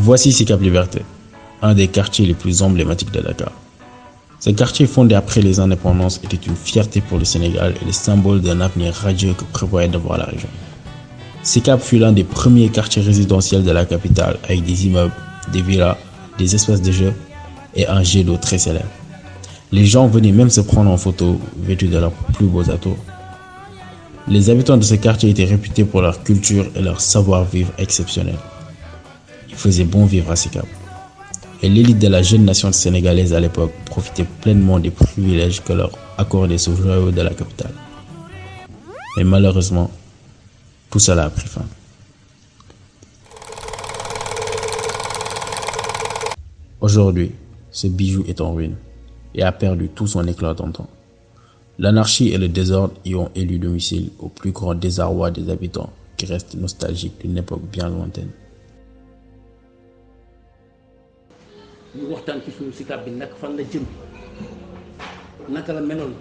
Voici Sicap Liberté, un des quartiers les plus emblématiques de Dakar. Ce quartier fondé après les indépendances était une fierté pour le Sénégal et le symbole d'un avenir radieux que prévoyait d'avoir la région. Sicap fut l'un des premiers quartiers résidentiels de la capitale avec des immeubles, des villas, des espaces de jeux et un jet d'eau très célèbre. Les gens venaient même se prendre en photo vêtus de leurs plus beaux atours. Les habitants de ce quartier étaient réputés pour leur culture et leur savoir-vivre exceptionnel. Il faisait bon vivre à Sicap. Et l'élite de la jeune nation sénégalaise à l'époque profitait pleinement des privilèges que leur accordait ce joyau de la capitale. Mais malheureusement, tout cela a pris fin. Aujourd'hui, ce bijou est en ruine et a perdu tout son éclat d'antan. L'anarchie et le désordre y ont élu domicile au plus grand désarroi des habitants qui restent nostalgiques d'une époque bien lointaine. ñu waxtaan ci suñu Sicap bi nag fan la jëm naka la meloon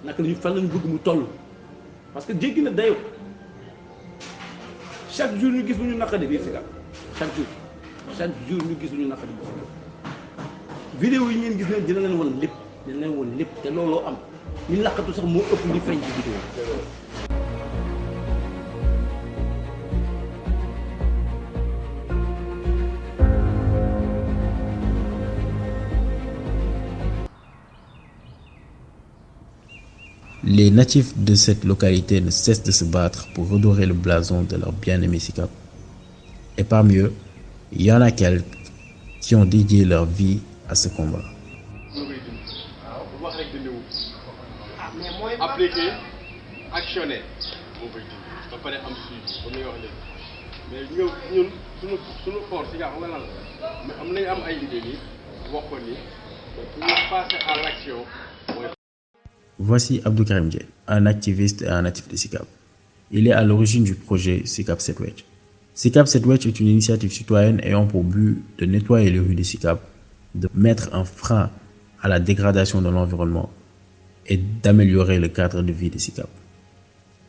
naka la ñu fan la ñu bëgg mu toll parce que jéggi na dayoo chaque jour ñu gis lu ñu naqadi biir Sicap chaque jour ñu gis lu ñu naqadi biir Sicap vidéo yi ngeen gis ne dina leen woon lépp te looloo am li laqatu sax moo ëpp li feeñ ci vidéo. Les natifs de cette localité ne cessent de se battre pour redorer le blason de leur bien-aimé Sicap. Et parmi eux, il y en a quelques qui ont dédié leur vie à ce combat. Appliquer, actionner moo koy dindi ba pare am suivi comme ni nga wax léegi mais ñun suñu force Sicap xam nga lan la mais am nañu am ay idées nii waxoon ni pour ñu passer à l'action mooy. Voici Abdou Karim Dieng, un activiste et un natif de Sicap. Il est à l'origine du projet Sicap Set Wecc. Sicap Set Wecc est une initiative citoyenne ayant pour but de nettoyer les rues de Sicap, de mettre un frein à la dégradation de l'environnement et d'améliorer le cadre de vie de Sicap.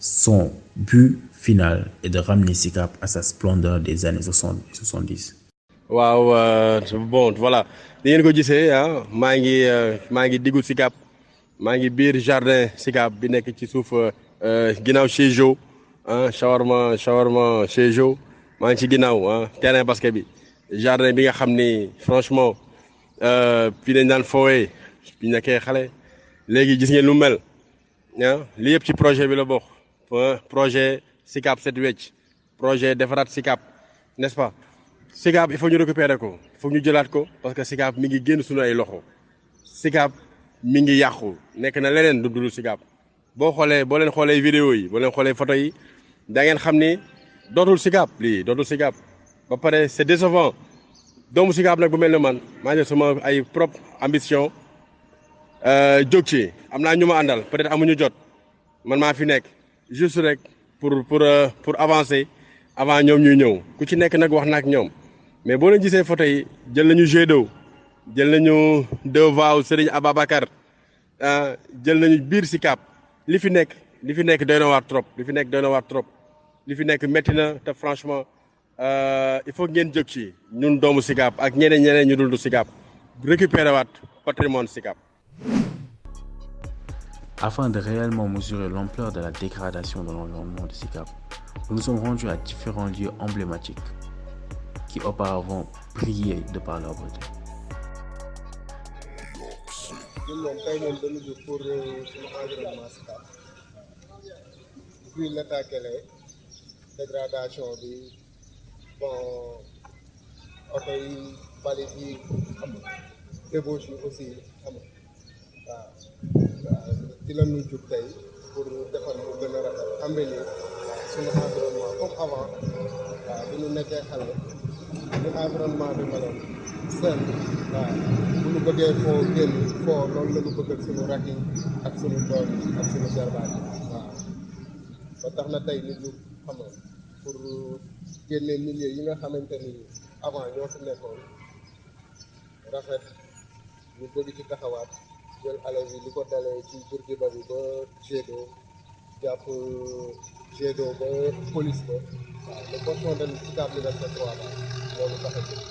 Son but final est de ramener Sicap à sa splendeur des années 60 et 70. waaw bon voilà ni ngeen ko gisee maa ngi diggu Sicap maa ngi biir jardin Sicap bi nekk ci suuf ginnaaw chez Jo shawarma chez Jo maa ngi ci ginnaaw terrain basket bi jardin bi nga xam ni franchement fii dañ daan foowee bi nekkee xale léegi gis ngeen lu mel li yëpp ci projet bi la bokk projet Sicap Set Wecc projet defaraat Sicap n'est-ce pas Sicap il faut ñu récupérer ko il faut ñu jëlaat ko parce que Sicap mi ngi génn suñu ay loxo Sicap mi ngi yàqu nekk na leneen du dul Sicap boo leen xoolee vidéo yi boo leen xoolee photo yi da ngeen xam ni dootul Sicap lii dootul Sicap ba pare c'est décevant doomu Sicap nag bu mel ne man maa ngi sama ay propre ambition jóg ci am naa ñu ma àndal peut-être amuñu jot man maa fi nekk juste rek pour avancer avant ñoom ñuy ñëw ku ci nekk nag wax na ak ñoom mais boo leen gisee photo yi jël nañu jet d'eau jël nañu deux voies Serigne Ababacar jël nañu biir Sicap li fi nekk doy na waar trop li fi nekk métti na te franchement il faut ngeen jóg ci ñun doomu Sicap ak ñeneen ñu dul du Sicap récupérer waat patrimoine Sicap. Afin de réellement mesurer l'ampleur de la dégradation de l'environnement de Sicap, nous nous sommes rendus à différents lieux emblématiques qui auparavant brillaient de par leur beauté. ñun moom tey moom dañu jóg pour suñu environnement Sicap puis l'attaqué dégradation bi bon oto yi mbalit yi xam nga débauche yi aussi xam nga waaw ci la ñu jóg tey pour defar mu gën a rafet embellir suñu environnement comme avant waaw bu ñu nekkee xale ñu environnement bi meloon seen waaw bu ñu bëggee foo génn foo loolu la ñu bëggal suñu rakk yi ak suñu doom yi ak suñu jarbaat yi waaw ba tax na tey nit ñu xam nga pour génne milieu yi nga xamante ni avant ñoo fi nekkoon rafet ñu bëgg ci taxawaat jël élèves yi li ko dalee ci Bourguiba bi ba Gédo jàpp Gédo ba police ba waaw le portion de Sicap Liberté 3 ba moo ñu tax a jóg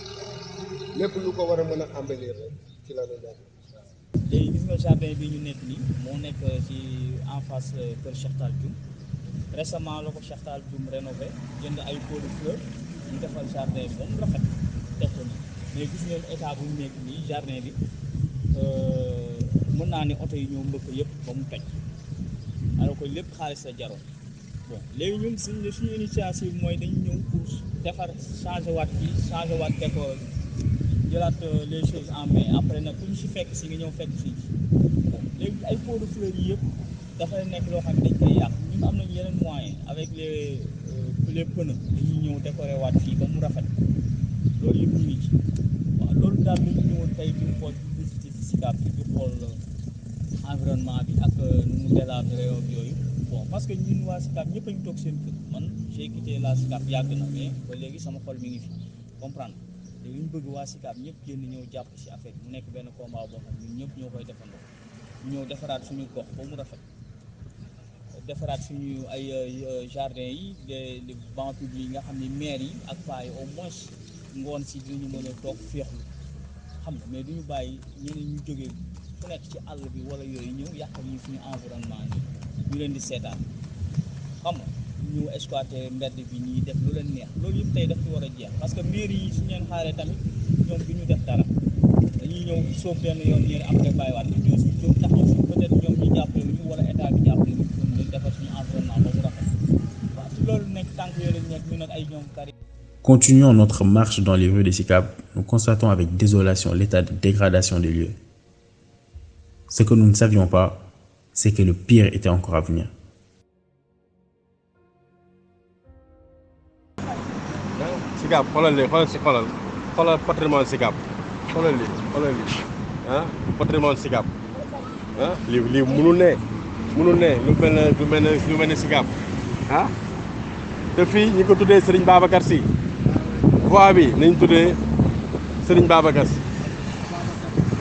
lépp lu ko war a mën a embellir rek ci la ñu nekk. léegi gis nga jardin bi ñu nekk nii moo nekk ci en face kër Cheikh Tall Dioum récemment la ko Cheikh Tall Dioum rénové jënd ay pots de fleurs ñu defal jardin bi ba mu rafet teg ko nii mais gis ngeen état bu mu nekk nii jardin bi mën naa ne oto yi ñoo mbëkk yëpp ba mu toj alors que lépp xaalis la jaroon bon léegi ñun suñu initiative mooy dañu ñëw pour defar changer waat bi changer waat décor jëlaat les choses en main après nag ku ñu si fekk si nga ñëw fekk fii bon léegi ay pots de fleurs yi yëpp dafay nekk loo xam ne dañ koy yàq ñun am nañu yeneen moyen avec les pneus dañuy ñëw décorer waat fii ba mu rafet loolu yëpp ñu ngi ci waaw loolu daal la ñu ñëwoon tey di xool visite Sicap bi di xool environnement bi ak nu mu délabré yooyu bon parce que ñun waa Sicap ñëpp a ñu toog seen kër man j'ai quitté la Sicap yàgg na mais ba léegi sama xol mi ngi fi comprendre léegi ñu bëgg waa Sicap ñëpp génn ñëw jàpp ci affaire bi mu nekk benn combat boo xam ñun ñëpp ñoo koy defandoo ñu ñëw defaraat suñu gox ba mu rafet defaraat suñu ay jardin yi les bancs publics yi nga xam ne maire yi ak paa yi au moins ngoon si dinañu mën a toog féexlu xam nga mais duñu bàyyi ñeneen ñu jógee fu nekk ci àll bi wala yooyu ñëw yàqal ñu suñu environnement ni ñu leen di seetaan xam nga ñu exploité mbedd bi ñuy def lu leen neex loolu yëpp tey daf ci war a jeex parce que mairie yi suñu leen xaaree tamit ñoom du ñu def dara dañuy ñëw soob benn yoon ñeeri après bàyyiwaat ñu ñëw si jóg taxaw si peut-être ñoom ñu jàppale ñu wala état bi jàppale ñu pour ñu defar suñu environnement ba mu rafet waaw ci loolu nekk tànk yooyu lañ nekk ñu nag ay ñoom kari. Continuons notre marche dans les rues de Sicap. Nous constatons avec désolation l'état de dégradation des lieux. Ce que nous ne savions pas, c'est que le pire était encore à venir. Sicap xoolal lii xoolal patrimoine Sicap xoolal lii ah patrimoine Sicap ah lii mënul ne lu mel ne Sicap ah te fii ñi ko tuddee Serigne Babacar Sy voie bi nañ tuddee Serigne Babacar Sy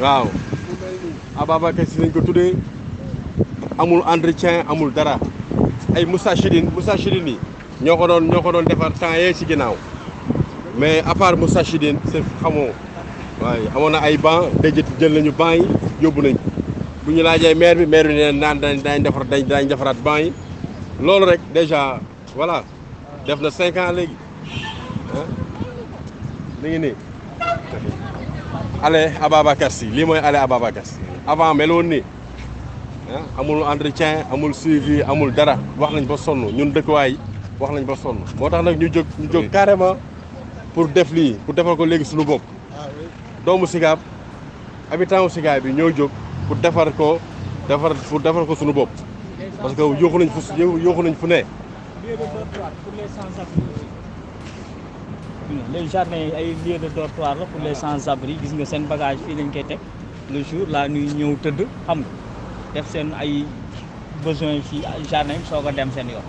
waaw Ababacar Sy nañ ko tuddee amul entretien amul dara ay Moustachidine yi ñoo ko doon defar temps yee ci ginnaaw mais à part Moustachidine c'est xamoo waaye amoon na ay banc jël nañu banc yi yóbbu nañ bu ñu laajee maire bi ne naan dañ defaraat banc yi loolu rek déjà voilà def na 5 ans léegi ah mi ngi nii allez Ababacar Sy lii mooy allez Ababacar Sy avant meloon nii ah amul entretien amul suivi amul dara wax nañ ba sonn ñun dëkkuwaay wax nañ ba sonn moo tax nag ñu jóg carrément pour def lii pour defal ko léegi suñu bopp doomu Sicap habitant wu Sicap bi ñoo jóg pour defar ko suñu bopp parce que yóoxu nañ fu ne. les jardins yi ay lieu de dortoir la pour les sans-abri gis nga seen bagage fii lañ koy teg le jour la nuit ñëw tëdd xam nga def seen ay besoin fii jardin bi soog a dem seen yoon.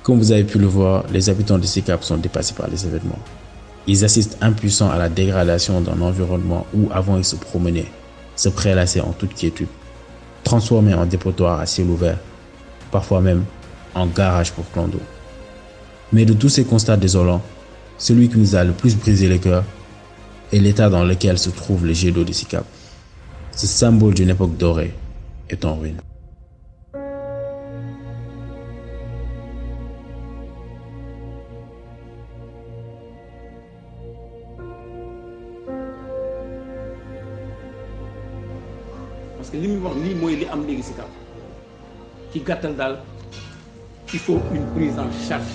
Comme vous avez pu le voir, les habitants de Sicap sont dépassés par les événements. Ils assistent impuissants à la dégradation d'un environnement où avant ils se promenaient, se prélassaient en toute quiétude, transformés en dépotoirs à ciel ouvert, parfois même en garage pour plan d'eau. Mais de tous ces constats désolants, celui qui nous a le plus brisé le cœur est l'état dans lequel se trouve le jet d'eau de Sicap. Ce symbole d'une époque dorée est en ruine. parce que li muy wax lii mooy li am léegi Sicap ci gàttal daal il faut une prise en charge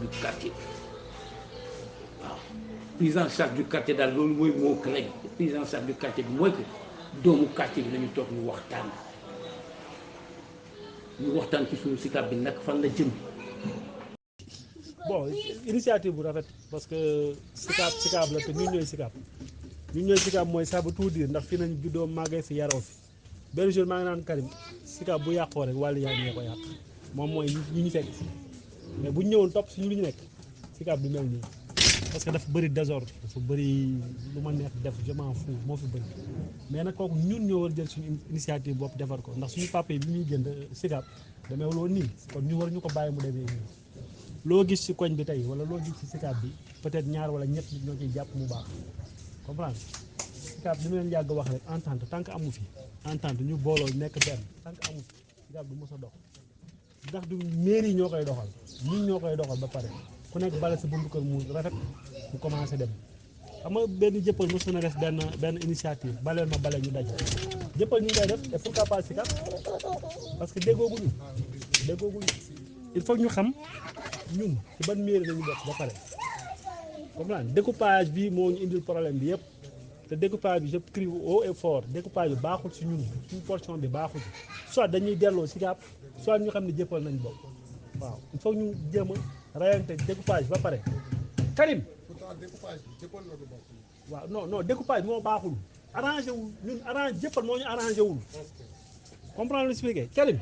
du quartier waaw prise en charge du quartier daal loolu mooy moo clé prise en charge du quartier bi mooy que doomu quartier bi nañu toog ñu waxtaan ci suñu Sicap bi nag fan la jëm. bon initiative bu rafet parce que Sicap la te ñun ñooy Sicap mooy ça veut tout dire ndax fii nañ juddoo màggee fi yaroo fi benn jour maa ngi naan Karim Sicap bu yàqoo rek wàllu yaa ngi ko yàq moom mooy ñu fekk si mais bu ñu ñëwoon topp si ñu lu ñu nekk Sicap du mel nii parce que dafa bëri désordre dafa bëri lu ma neex def je m'en fous moo fi bëri mais nag kooku ñun ñoo war jël suñu initiative bopp defar ko ndax suñu papa yi bi ñuy jënd Sicap demeewul woon nii kon ñu war ñu ko bàyyi mu demee nii loo gis ci koñ bi tey wala loo gis ci Sicap bi peut-être ñaar wala ñett nit ñoo ciy jàpp mu baax comprendre Sicap li ma leen yàgg wax rek entente tant que amu fi entente ñu booloo nekk benn tant que amu fi Sicap du mos a dox ndax du mairie yi ñoo koy doxal ñun ñoo koy doxal ba pare ku nekk bale sa buntu kër mu rafet mu commencé dem xam nga benn jëppal mos na def benn initiative baleel ma bale ñu daj jëppal ñu ngi koy def et pourquoi pas Sicap parce que déggooguñu il faut ñu xam ñun ci ban mairie lañu bokk ba pare comprendre découpage bi moo ñu indil problème bi yëpp te découpage bi je crie haut et fort découpage bi baaxul ci ñun suñu portion bi baaxul soit dañuy delloo Sicap soit ñu xam ne jëppal nañ bokk waaw il faut ñu jéem a rayante découpage ba pare Karim waaw non découpage moo baaxul arrangé wul ñun arrangé jëppal moo ñu arrangé wul comprendre lu expliqué Karim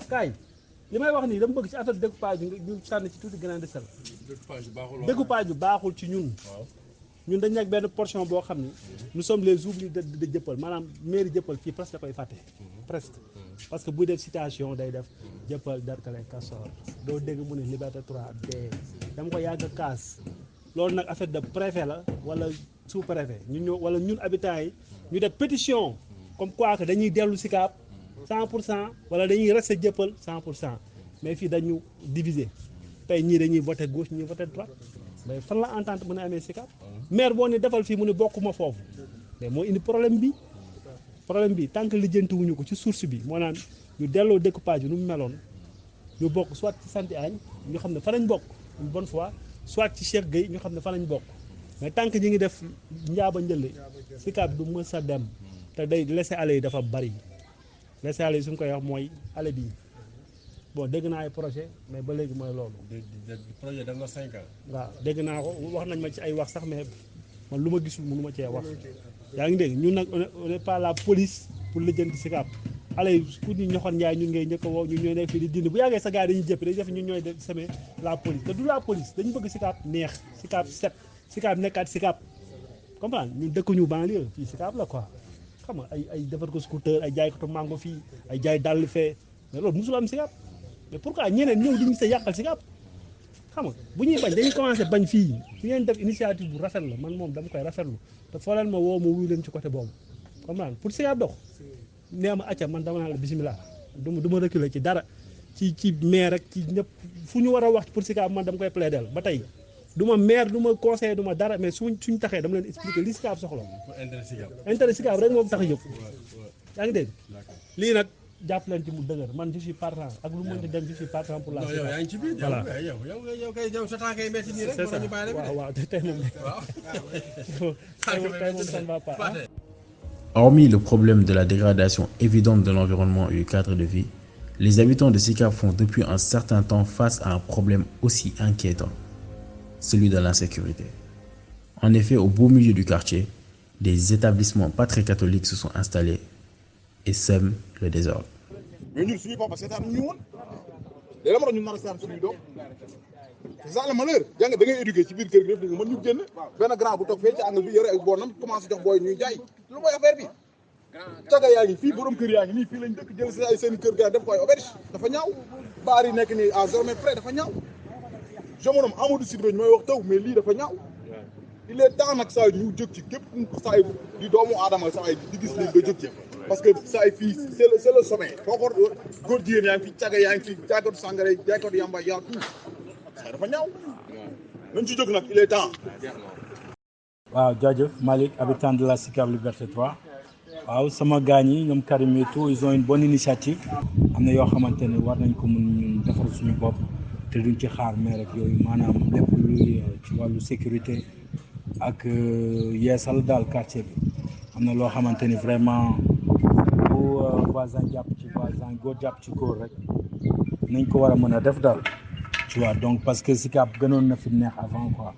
kaay li may wax nii dama bëgg ci affaire découpage bi ñu sànni ci tuuti grain de sel découpage bi baaxul ci ñun ñun dañ nekk benn portion boo xam ni nous sommes les oubliés de jëppal maanaam mairie jëppal fii presque da koy fàtte presque parce que buy def citation day def jëppal Derklé Castor doo dégg mu ne Liberté 3 de dama ko yàgg kaas loolu nag affaire de préfet la wala sous préfet wala ñun habitants yi ñu def pétition comme quoi que dañuy dellu Sicap 100% wala dañuy rester jëppal 100% mais fii dañu diviser tey ñii dañuy voter gauche ñii voter droite mais fan la entente mën a amee Sicap maire boo ni defal fii mu ne bokkuma foofu mais moo indi problème bi tant que lijjanti wuñu ko ci source bi moo naan ñu delloo découpage bi nu mu meloon ñu bokk soit ci Santi Agne ñu xam ne fa lañ bokk une bonne fois soit ci Cheikh Gueye ñu xam ne fa lañ bokk mais tant que ñi ngi def njaaba njëlle Sicap du mës a dem te day laisser aller yi dafa bari laisser aller yi su ñu koy wax mooy aller bi bon dégg naa ay projet mais ba léegi mooy loolu. projet dem na 5 ans. waaw dégg naa ko wax nañ ma ci ay wax sax mais man lu ma gisul mënu ma cee wax yaa ngi dégg ñun nag on n'est pas la police pour lijjanti Sicap allez ku ñu ñoxoon Njaay ñun ngay njëkk a woo ñun ñooy nekk fii di dindi bu yàggee sa gars yi dañuy jëpp dañuy def ñun ñooy def semer la police te du la police dañu bëgg Sicap neex Sicap set Sicap nekkaat Sicap comprendre ñun dëkkuñu banlieue fii Sicap la quoi xam nga ay defar ko scooter ay jaay ko mango fii ay jaay dàll fee mais loolu mosul am Sicap mais pourquoi ñeneen ñëw di ñu sa yàqal Sicap xam nga bu ñuy bañ dañuy commencé bañ fii su ngeen def initiative bu rafet la man moom dama koy rafetlu te foo leen ma woo ma wuyu leen ci côté boobu comprendre pour Sicap dox nee ma acca man dama naan la bisimilah du ma reculer ci dara ci maire rek ci ñëpp fu ñu war a wax pour Sicap man dama koy plaider ba tey du ma maire du ma conseiller du ma dara mais suñ taxee dama leen expliquer li Sicap soxla intérêt Sicap rek moom tax a jóg yaa ngi dégg lii nag jàpp leen ci mu dëgër man je suis partant ak lu mënti dem je suis partant pour la non yow yaa ngi ci biir. voilà yow sa tànkay metti nii rek. c'est ça waaw tey moom ça ne va pas. Hormis le problème de la dégradation évidente de l'environnement et du cadre de vie, les habitants de Sicap font depuis un certain temps face à un problème aussi inquiétant, celui de l'insécurité. En effet, au beau milieu du quartier, des établissements pas très catholiques se sont installés et sèment le désordre. mais ñun suñu papa seetaan ñu woon léegi la ma doon ñu nar a seetaan suñuy doom c'est ça le malheur jàng da ngay éduquer ci biir kër gi yëpp nga mën ñu génn benn grand bu toog fee ci angle bi yore ay bonam commencé jox booy ñuy jaay lu mooy affaire bi caga yaa ngi fii borom kër yaa ngi nii fii lañ dëkk jël si ay seen kër ga def ko ay auberge dafa ñaaw baar yi nekk nii à 0 mètre près dafa ñaaw jamonoom Amadou Sidibé ñu may wax taw mais lii dafa ñaaw il est temps nag saa ñu jóg ci képp saa yi di doomu aadama saa yi di gis leen nga jóg ci parce que saa yi fii c'est le sommet foo ko góor jigéen yaa ngi fi caga yaa ngi fi jaaykatu sàngara jaaykatu yamba yaa tout saa dafa ñaaw nañ ci jóg nag il est temps. waaw jaajëf Malick habitant de la Sicap Liberté 3 waaw sama gaañ yi ñoom Karim et tout ils ont une bonne initiative am na yoo xamante ne war nañ ko mun ñun defar suñu bopp te duñ ci xaar mais rek yooyu maanaam lépp luy ci wàllu sécurité ak yeesal daal quartier bi am na loo xamante ni vraiment bu voisin jàpp ci voisin góor jàpp ci góor rek nañ ko war a mën a def daal tu vois donc parce que Sicap gënoon na fi neex avant quoi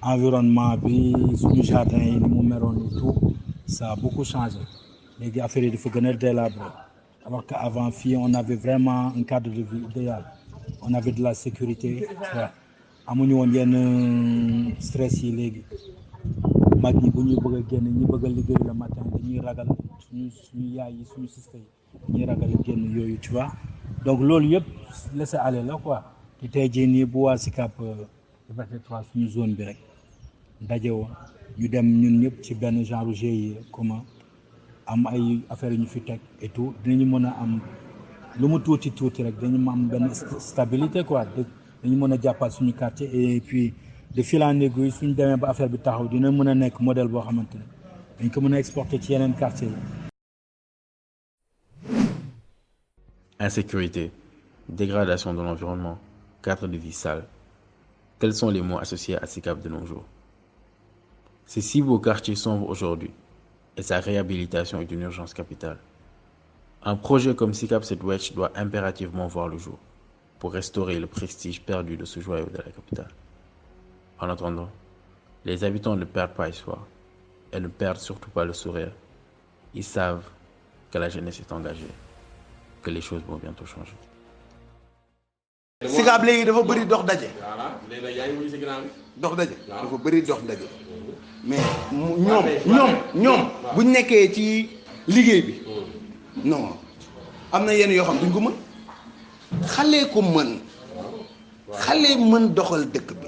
environnement bi suñu jardin yi ni mu meroon et tout ça a beaucoup changé léegi affaire yi dafa gën a délabré alors que avant fii on avait vraiment un cadre de vie idéal on avait de la sécurité tu vois amuñu woon yenn stress yi léegi mag ñi bu ñuy bëgg a génn ñi bëgg a liggéey le matin dañuy ragal suñu yaay yi suñu sista yi ñuy ragal a génn yooyu tu vois donc loolu yëpp laisser aller la quoi te ci tey jii nii bu waa Sicap Liberté 3 suñu zone bi rek daje woon ñu dem ñun ñëpp ci benn genre GIE commun am ay affaires yu ñu fi teg et tout dinañu mën a am lu mu tuuti rek dañu am benn stabilité quoi dañu mën a jàppaat suñu quartier et puis de fil en aiguille suñu demee ba affaire bi taxaw dina mën a nekk modèle boo xamante ne dañ ko mën a exporter ci yeneen quartier yi. Insécurité, dégradation de l'environnement, cadre de vie sale. Tels sont les mots associés à Sicap de nos jours. Ces 6 beaux quartiers sombrent aujourd'hui et sa réhabilitation est une urgence capitale. Un projet comme Sicap Set-Wecc doit impérativement voir le jour pour restaurer le prestige perdu de ce joyau de la capitale. En attendant, les habitants ne perdent pas espoir et ne perdent surtout pas le sourire. Ils savent que la jeunesse est engagée, que les choses vont bientôt changer. Sicap léegi dafa bëri dox daje. voilà léegi nag yaa ngi wuyu si ginnaaw bi. dox daje. dafa bëri dox daje. mais ñoom buñ nekkee ci liggéey bi. non am na yenn yoo xam duñ ko mën. xale ko mën. xale mën doxal dëkk bi.